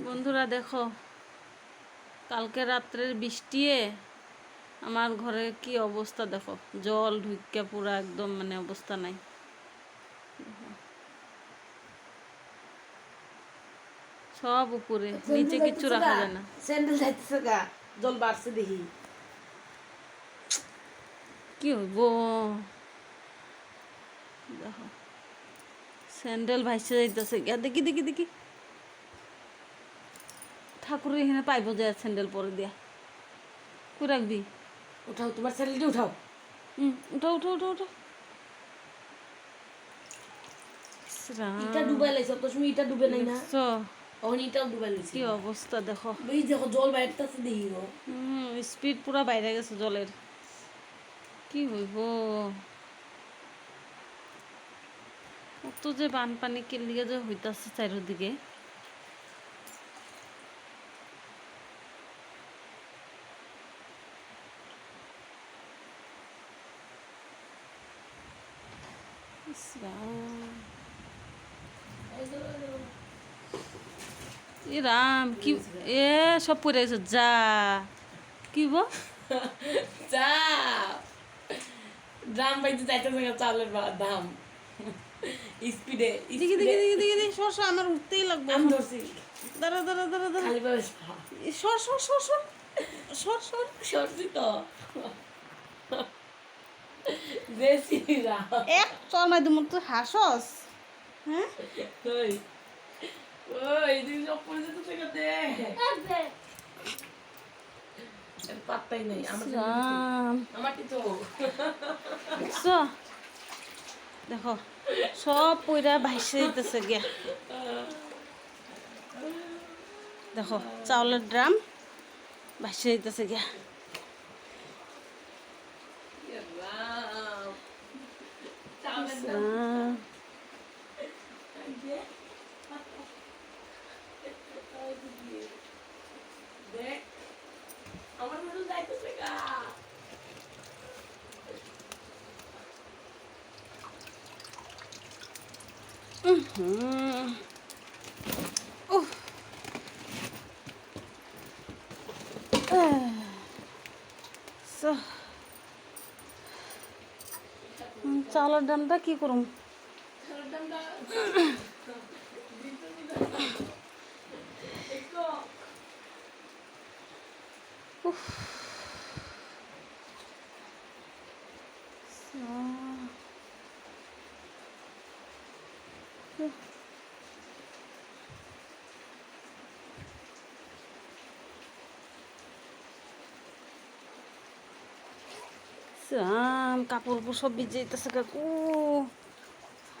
বন্ধুরা দেখো, কালকে রাত্রের বৃষ্টিয়ে আমার ঘরে কি অবস্থা দেখো, জল ঢুকে পুরা একদম মানে অবস্থা নাই। সব উপরে, নিচে কিচ্ছু রাখা যায় না। স্যান্ডেল যাইতেছে গা, জল বাড়ছে দেখি কি হইব দেখো, স্যান্ডেল ভাইসে যাইতেছে। দেখি দেখি দেখি, ঠাকুরের এখানে পাইব যায় স্যান্ডেল পরে দিয়া। কই রাখবি? উঠাও তোমার স্যান্ডেলটি উঠাও। উঠাও উঠাও উঠাও উঠাও। ইটা ডুবাই লাইছ তো, তুমি ইটা ডুবে নাই না? ওখানে ইটাও ডুবাই লাইছ। কি অবস্থা দেখো, এই দেখো জল বাইরতেছে দেখি গো। স্পিড পুরা বাইরে গেছে জলের। কি হইব? কত যে বানপানি কেলিগে যে হইতাছে চারিদিকে। রাম কি এ সব পড়ে গেছে। যা কি বল, যা ড্রাম পাইতে যাইতেছে গা, চালের দাম স্পিডে। দেখি দেখি দেখি দেখি দেখি, সর সর, আমার উঠতেই লাগবে। আমি ধরছি। দাঁড়া দাঁড়া দাঁড়া দাঁড়া, খালি পাবে সর সর সর সর সর সর। সরছি তো বেশি এক চল মাই দুমত তুই হাসস। হ্যাঁ ওই ওই দিন সব পড়ে যেতে থেকে দে পাত্তাই নাই আমার কি তো দেখো, সব পইরা ভাইসে দিতেছে গিয়া। দেখো চাউলের ড্রাম ভাইসে দিতেছে গিয়া। দেখ আমার মনে যাইতেছে গা। চাউলের দামটা কি করুম? কাপড় সব ভিজে যেতেছে কাকু।